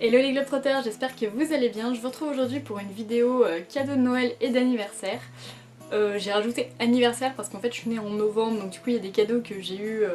Hello les Globetrotters, j'espère que vous allez bien. Je vous retrouve aujourd'hui pour une vidéo cadeau de Noël et d'anniversaire. J'ai rajouté anniversaire parce qu'en fait je suis née en novembre, donc du coup il y a des cadeaux que j'ai eu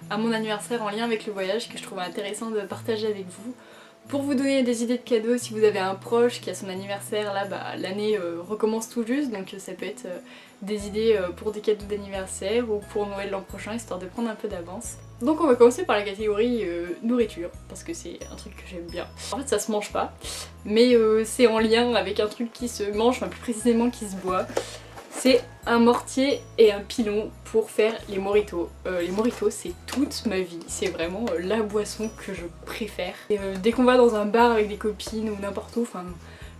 à mon anniversaire en lien avec le voyage que je trouvais intéressant de partager avec vous. Pour vous donner des idées de cadeaux, si vous avez un proche qui a son anniversaire, là l'année recommence tout juste, donc ça peut être des idées pour des cadeaux d'anniversaire ou pour Noël l'an prochain, histoire de prendre un peu d'avance. Donc on va commencer par la catégorie nourriture, parce que c'est un truc que j'aime bien. En fait ça se mange pas, mais c'est en lien avec un truc qui se mange, enfin plus précisément qui se boit. C'est un mortier et un pilon pour faire les mojitos. Les mojitos c'est toute ma vie, c'est vraiment la boisson que je préfère. Et, dès qu'on va dans un bar avec des copines ou n'importe où, enfin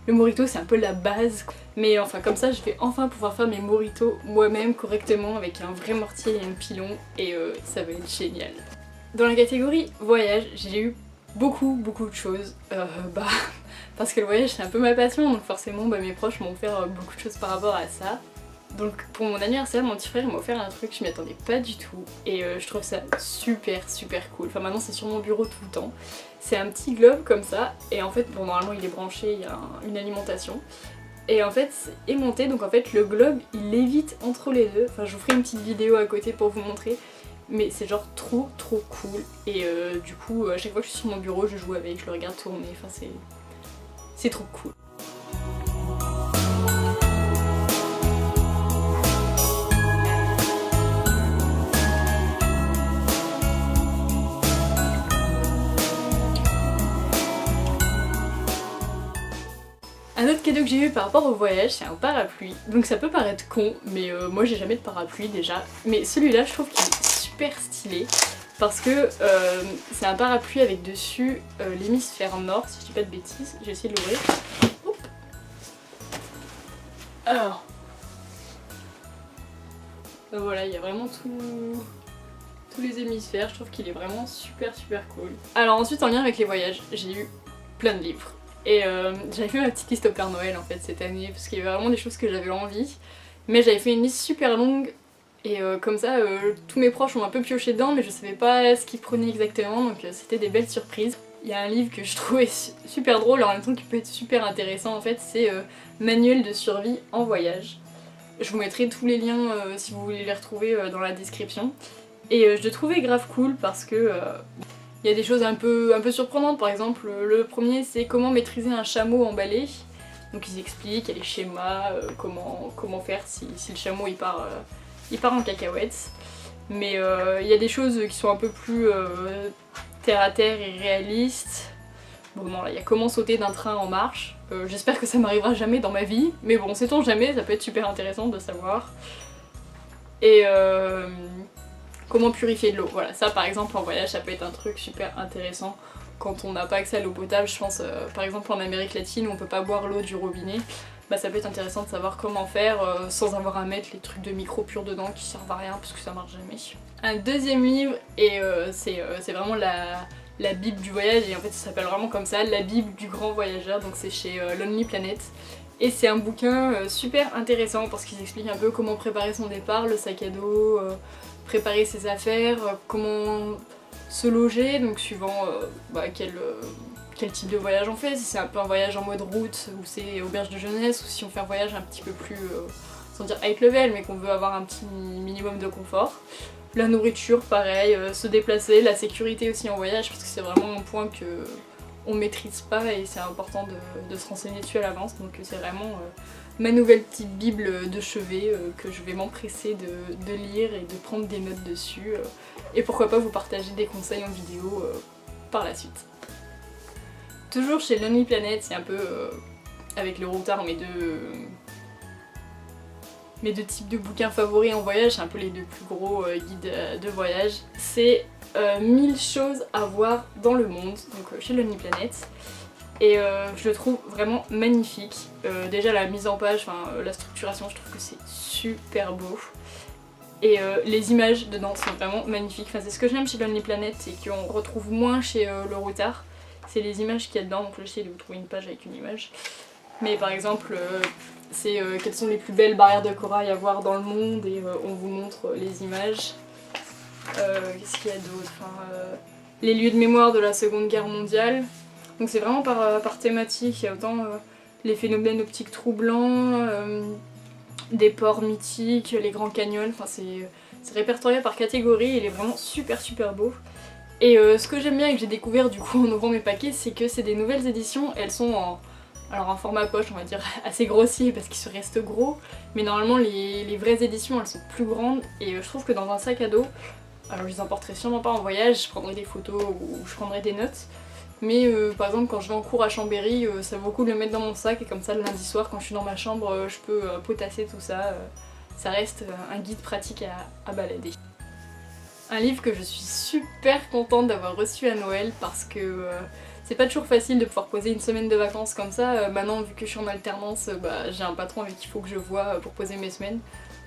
le mojito c'est un peu la base. Mais enfin comme ça je vais enfin pouvoir faire mes mojitos moi-même correctement avec un vrai mortier et un pilon et ça va être génial. Dans la catégorie voyage, j'ai eu beaucoup de choses. Parce que le voyage c'est un peu ma passion, donc forcément mes proches m'ont offert beaucoup de choses par rapport à ça. Donc pour mon anniversaire, mon petit frère m'a offert un truc, je m'y attendais pas du tout et je trouve ça super cool. Enfin maintenant c'est sur mon bureau tout le temps. C'est un petit globe comme ça et en fait bon normalement il est branché, il y a une alimentation. Et en fait c'est aimanté, donc en fait le globe il lévite entre les deux. Enfin je vous ferai une petite vidéo à côté pour vous montrer. Mais c'est genre trop cool et du coup à chaque fois que je suis sur mon bureau je joue avec, je le regarde tourner, enfin c'est trop cool. Un autre cadeau que j'ai eu par rapport au voyage, c'est un parapluie. Donc ça peut paraître con, mais moi j'ai jamais de parapluie déjà. Mais celui-là, je trouve qu'il est super stylé. Parce que c'est un parapluie avec dessus l'hémisphère nord, si je dis pas de bêtises. J'ai essayé de l'ouvrir. Alors. Donc voilà, il y a vraiment tous les hémisphères. Je trouve qu'il est vraiment super cool. Alors ensuite, en lien avec les voyages, j'ai eu plein de livres. Et j'avais fait ma petite liste au Père Noël en fait cette année parce qu'il y avait vraiment des choses que j'avais envie. Mais j'avais fait une liste super longue et comme ça tous mes proches ont un peu pioché dedans mais je savais pas ce qu'ils prenaient exactement, donc c'était des belles surprises. Il y a un livre que je trouvais super drôle en même temps qui peut être super intéressant en fait, c'est Manuel de survie en voyage. Je vous mettrai tous les liens si vous voulez les retrouver dans la description. Et je le trouvais grave cool parce que il y a des choses un peu surprenantes. Par exemple le premier c'est comment maîtriser un chameau emballé. Donc ils expliquent, il y a les schémas, comment faire si le chameau il part en cacahuète. Mais il y a des choses qui sont un peu plus terre à terre et réalistes. Bon non là il y a comment sauter d'un train en marche. J'espère que ça m'arrivera jamais dans ma vie, mais bon sait-on jamais, ça peut être super intéressant de savoir. Et comment purifier de l'eau, voilà, ça par exemple en voyage ça peut être un truc super intéressant quand on n'a pas accès à l'eau potable. Je pense par exemple en Amérique latine où on peut pas boire l'eau du robinet, ça peut être intéressant de savoir comment faire sans avoir à mettre les trucs de micro pur dedans qui servent à rien parce que ça marche jamais. Un deuxième livre et c'est vraiment la bible du voyage et en fait ça s'appelle vraiment comme ça, la bible du grand voyageur, donc c'est chez Lonely Planet. Et c'est un bouquin super intéressant parce qu'il explique un peu comment préparer son départ, le sac à dos, préparer ses affaires, comment se loger, donc suivant quel type de voyage on fait, si c'est un peu un voyage en mode route ou c'est auberge de jeunesse ou si on fait un voyage un petit peu plus, sans dire high level, mais qu'on veut avoir un petit minimum de confort. La nourriture pareil, se déplacer, la sécurité aussi en voyage parce que c'est vraiment un point que on maîtrise pas et c'est important de se renseigner dessus à l'avance, donc c'est vraiment ma nouvelle petite bible de chevet que je vais m'empresser de lire et de prendre des notes dessus et pourquoi pas vous partager des conseils en vidéo par la suite. Toujours chez Lonely Planet, c'est un peu avec le routard mes deux types de bouquins favoris en voyage, c'est un peu les deux plus gros guides de voyage. C'est 1000 choses à voir dans le monde, donc chez Lonely Planet. Et je le trouve vraiment magnifique. Déjà la mise en page, la structuration, je trouve que c'est super beau. Et les images dedans sont vraiment magnifiques. Enfin, c'est ce que j'aime chez Lonely Planet et qu'on retrouve moins chez le routard. C'est les images qu'il y a dedans, donc j'essaie de vous trouver une page avec une image. Mais par exemple, c'est quelles sont les plus belles barrières de corail à voir dans le monde et on vous montre les images. Qu'est-ce qu'il y a d'autre, les lieux de mémoire de la Seconde Guerre mondiale. Donc c'est vraiment par thématique, il y a autant les phénomènes optiques troublants, des ports mythiques, les grands canyons, enfin c'est répertorié par catégorie, il est vraiment super beau. Et ce que j'aime bien et que j'ai découvert du coup en ouvrant mes paquets, c'est que c'est des nouvelles éditions, elles sont en format poche, on va dire assez grossier parce qu'ils se restent gros, mais normalement les vraies éditions elles sont plus grandes et je trouve que dans un sac à dos, alors je les emporterai sûrement pas en voyage, je prendrai des photos ou je prendrai des notes, mais par exemple quand je vais en cours à Chambéry, ça vaut le coup de le mettre dans mon sac et comme ça le lundi soir quand je suis dans ma chambre, je peux potasser tout ça, ça reste un guide pratique à balader. Un livre que je suis super contente d'avoir reçu à Noël parce que c'est pas toujours facile de pouvoir poser une semaine de vacances comme ça. Maintenant vu que je suis en alternance, j'ai un patron avec qui il faut que je vois pour poser mes semaines.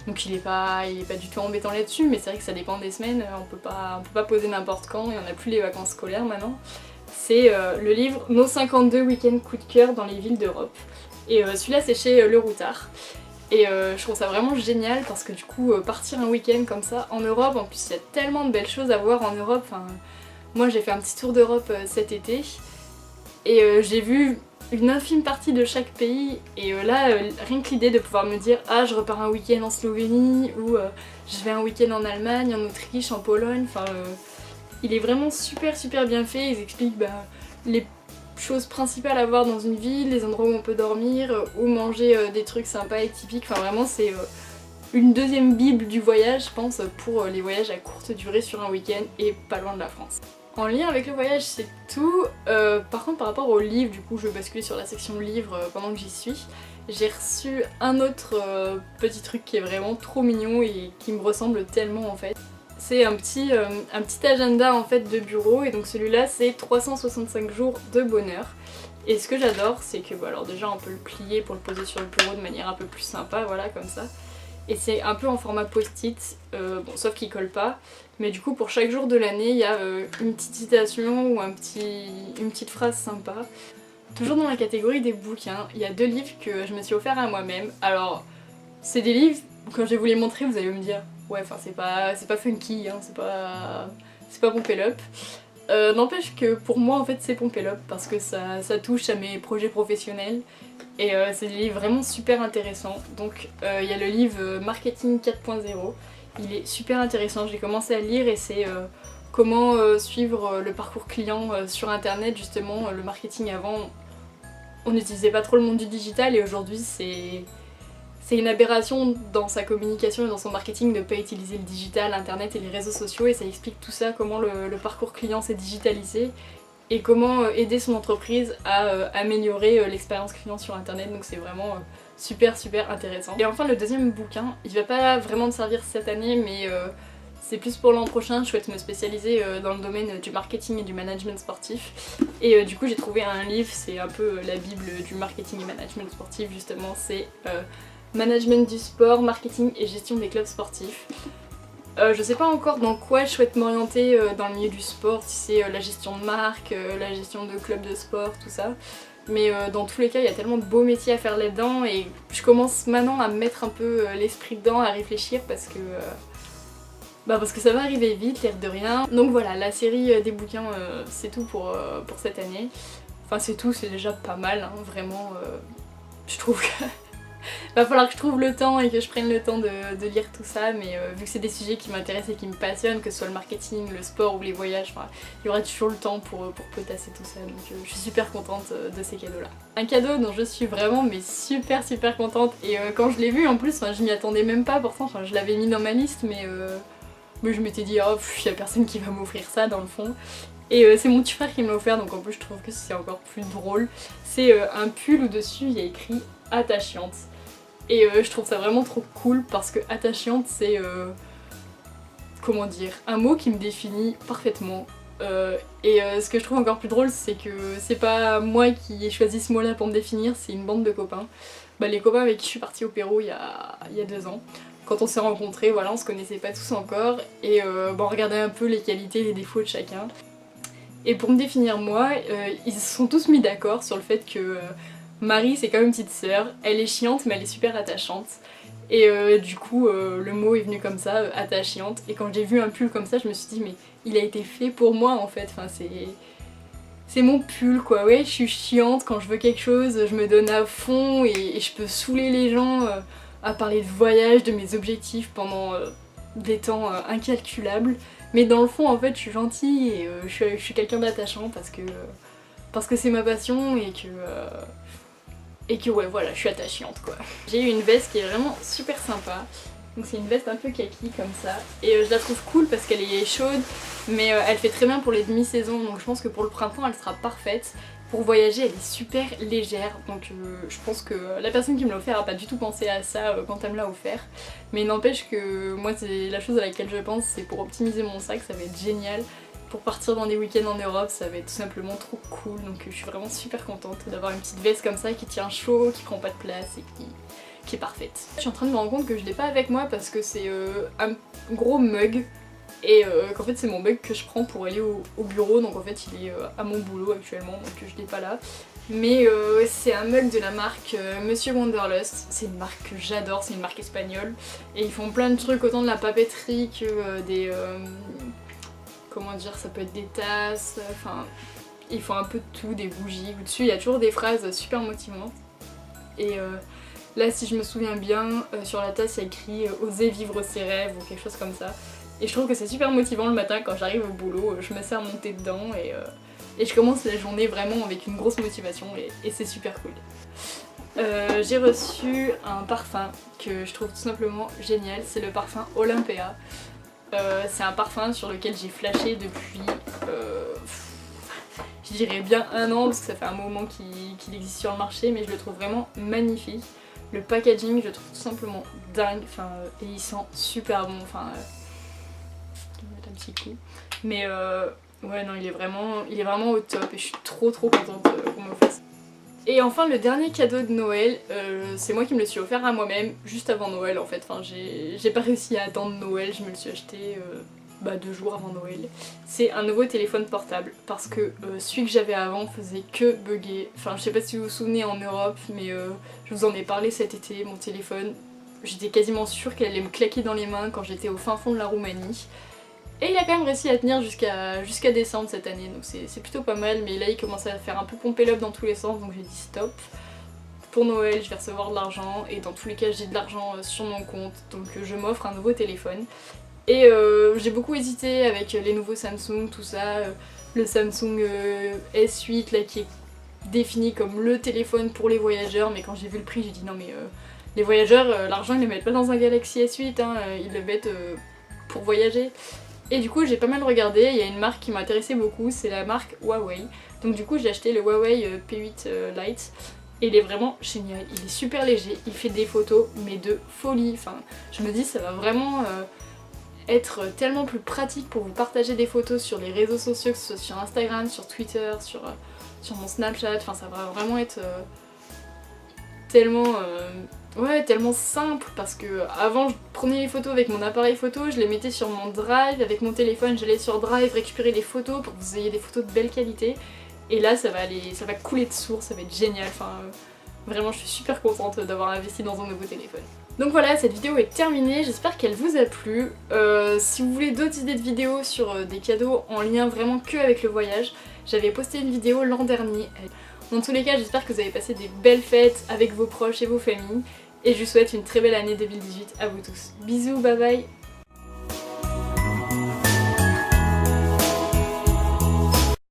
Donc il est pas du tout embêtant là-dessus, mais c'est vrai que ça dépend des semaines, on peut pas poser n'importe quand et on n'a plus les vacances scolaires maintenant. C'est le livre Nos 52 week-ends coup de cœur dans les villes d'Europe. Et celui-là c'est chez Le Routard. Et je trouve ça vraiment génial parce que du coup partir un week-end comme ça en Europe, en plus il y a tellement de belles choses à voir en Europe. Enfin, moi j'ai fait un petit tour d'Europe cet été et j'ai vu une infime partie de chaque pays et là rien que l'idée de pouvoir me dire ah je repars un week-end en Slovénie ou je vais un week-end en Allemagne, en Autriche, en Pologne, enfin il est vraiment super bien fait, ils expliquent les choses principales à voir dans une ville, les endroits où on peut dormir, où manger des trucs sympas et typiques, enfin vraiment c'est une deuxième bible du voyage je pense pour les voyages à courte durée sur un week-end et pas loin de la France. En lien avec le voyage c'est tout, par contre par rapport aux livres, du coup je vais basculer sur la section livres pendant que j'y suis, j'ai reçu un autre petit truc qui est vraiment trop mignon et qui me ressemble tellement en fait. C'est un petit agenda en fait de bureau et donc celui-là c'est 365 jours de bonheur. Et ce que j'adore c'est que alors déjà on peut le plier pour le poser sur le bureau de manière un peu plus sympa, voilà comme ça. Et c'est un peu en format post-it, bon sauf qu'il colle pas, mais du coup pour chaque jour de l'année il y a une petite citation ou une petite phrase sympa. Toujours dans la catégorie des bouquins, il y a 2 livres que je me suis offert à moi-même. Alors c'est des livres, quand je vais vous les montrer vous allez me dire ouais, enfin c'est pas funky, hein, c'est pas Pump It Up. N'empêche que pour moi en fait c'est Pump It Up parce que ça touche à mes projets professionnels et c'est des livres vraiment super intéressants. Donc il y a le livre Marketing 4.0, il est super intéressant, j'ai commencé à le lire et c'est comment suivre le parcours client sur internet justement. Le marketing avant on n'utilisait pas trop le monde du digital et aujourd'hui c'est une aberration dans sa communication et dans son marketing de ne pas utiliser le digital, internet et les réseaux sociaux, et ça explique tout ça, comment le parcours client s'est digitalisé et comment aider son entreprise à améliorer l'expérience client sur internet, donc c'est vraiment super intéressant. Et enfin le deuxième bouquin, il va pas vraiment me servir cette année mais c'est plus pour l'an prochain, je souhaite me spécialiser dans le domaine du marketing et du management sportif. Et du coup j'ai trouvé un livre, c'est un peu la bible du marketing et management sportif justement, c'est Management du sport, marketing et gestion des clubs sportifs. Je sais pas encore dans quoi je souhaite m'orienter dans le milieu du sport, si c'est la gestion de marque, la gestion de clubs de sport, tout ça. Mais dans tous les cas, il y a tellement de beaux métiers à faire là-dedans et je commence maintenant à me mettre un peu l'esprit dedans, à réfléchir parce que ça va arriver vite, l'air de rien. Donc voilà, la série des bouquins, c'est tout pour cette année. Enfin c'est tout, c'est déjà pas mal, hein, vraiment. Je trouve que va falloir que je trouve le temps et que je prenne le temps de lire tout ça, mais vu que c'est des sujets qui m'intéressent et qui me passionnent, que ce soit le marketing, le sport ou les voyages, il y aura toujours le temps pour potasser tout ça, donc je suis super contente de ces cadeaux-là. Un cadeau dont je suis vraiment mais super contente, et quand je l'ai vu en plus, je m'y attendais même pas, pourtant je l'avais mis dans ma liste, mais je m'étais dit oh y a personne qui va m'offrir ça dans le fond. Et c'est mon petit frère qui me l'a offert, donc en plus je trouve que c'est encore plus drôle. C'est un pull où dessus il y a écrit attachante. Et je trouve ça vraiment trop cool parce que attachante c'est comment dire, un mot qui me définit parfaitement. Ce que je trouve encore plus drôle c'est que c'est pas moi qui ai choisi ce mot là pour me définir, c'est une bande de copains. Les copains avec qui je suis partie au Pérou il y a 2 ans. Quand on s'est rencontrés, voilà, on se connaissait pas tous encore et on regardait un peu les qualités et les défauts de chacun. Et pour me définir moi, ils se sont tous mis d'accord sur le fait que Marie c'est comme une petite sœur, elle est chiante mais elle est super attachante. Et du coup le mot est venu comme ça, attachante. Et quand j'ai vu un pull comme ça je me suis dit mais il a été fait pour moi en fait, enfin c'est mon pull quoi, ouais je suis chiante quand je veux quelque chose, je me donne à fond et je peux saouler les gens à parler de voyage, de mes objectifs pendant des temps incalculables. Mais dans le fond en fait je suis gentille et je suis quelqu'un d'attachant parce que c'est ma passion et que ouais voilà je suis attachante quoi. J'ai eu une veste qui est vraiment super sympa. Donc c'est une veste un peu kaki comme ça et je la trouve cool parce qu'elle est chaude mais elle fait très bien pour les demi-saisons donc je pense que pour le printemps elle sera parfaite. Pour voyager elle est super légère donc je pense que la personne qui me l'a offert a pas du tout pensé à ça quand elle me l'a offert. Mais il n'empêche que moi c'est la chose à laquelle je pense, c'est pour optimiser mon sac, ça va être génial. Pour partir dans des week-ends en Europe ça va être tout simplement trop cool donc je suis vraiment super contente d'avoir une petite veste comme ça qui tient chaud, qui prend pas de place et qui est parfaite. Je suis en train de me rendre compte que je l'ai pas avec moi parce que c'est un gros mug et qu'en fait c'est mon mug que je prends pour aller au bureau donc en fait il est à mon boulot actuellement donc je l'ai pas là. Mais c'est un mug de la marque Monsieur Wanderlust, c'est une marque que j'adore, c'est une marque espagnole et ils font plein de trucs, autant de la papeterie que des... comment dire, ça peut être des tasses, enfin ils font un peu de tout, des bougies, au-dessus il y a toujours des phrases super motivantes et là si je me souviens bien, sur la tasse il y a écrit « Osez vivre ses rêves » ou quelque chose comme ça. Et je trouve que c'est super motivant le matin quand j'arrive au boulot, je me sers mon thé dedans et je commence la journée vraiment avec une grosse motivation et c'est super cool. J'ai reçu un parfum que je trouve tout simplement génial, c'est le parfum Olympea. C'est un parfum sur lequel j'ai flashé depuis je dirais bien un an parce que ça fait un moment qu'il existe sur le marché mais je le trouve vraiment magnifique. Le packaging je le trouve tout simplement dingue, enfin, et il sent super bon, enfin je vais mettre un petit coup. Mais ouais non il est vraiment au top et je suis trop contente qu'on me le fasse. Et enfin le dernier cadeau de Noël, c'est moi qui me le suis offert à moi-même juste avant Noël en fait, enfin j'ai pas réussi à attendre Noël, je me le suis acheté 2 jours avant Noël. C'est un nouveau téléphone portable parce que celui que j'avais avant faisait que bugger. Enfin je sais pas si vous vous souvenez en Europe mais je vous en ai parlé cet été, mon téléphone, j'étais quasiment sûre qu'elle allait me claquer dans les mains quand j'étais au fin fond de la Roumanie. Et il a quand même réussi à tenir jusqu'à décembre cette année, donc c'est plutôt pas mal, mais là il commence à faire un peu pomper l'up dans tous les sens, donc j'ai dit stop. Pour Noël je vais recevoir de l'argent, et dans tous les cas j'ai de l'argent sur mon compte, donc je m'offre un nouveau téléphone. Et j'ai beaucoup hésité avec les nouveaux Samsung, tout ça, le Samsung S8 là qui est défini comme le téléphone pour les voyageurs, mais quand j'ai vu le prix j'ai dit non mais les voyageurs, l'argent ils le mettent pas dans un Galaxy S8, hein, ils le mettent pour voyager. Et du coup j'ai pas mal regardé, il y a une marque qui m'intéressait beaucoup, c'est la marque Huawei. Donc du coup j'ai acheté le Huawei P8 Lite et il est vraiment génial, il est super léger, il fait des photos mais de folie. Enfin je me dis ça va vraiment être tellement plus pratique pour vous partager des photos sur les réseaux sociaux, que ce soit sur Instagram, sur Twitter, sur mon Snapchat, enfin ça va vraiment être tellement... ouais, tellement simple parce que avant je prenais les photos avec mon appareil photo, je les mettais sur mon drive, avec mon téléphone j'allais sur drive récupérer les photos pour que vous ayez des photos de belle qualité et là ça va couler de source, ça va être génial, enfin vraiment je suis super contente d'avoir investi dans un nouveau téléphone. Donc voilà, cette vidéo est terminée, j'espère qu'elle vous a plu. Si vous voulez d'autres idées de vidéos sur des cadeaux en lien vraiment que avec le voyage, j'avais posté une vidéo l'an dernier. Dans tous les cas, j'espère que vous avez passé des belles fêtes avec vos proches et vos familles. Et je vous souhaite une très belle année 2018 à vous tous. Bisous, bye bye!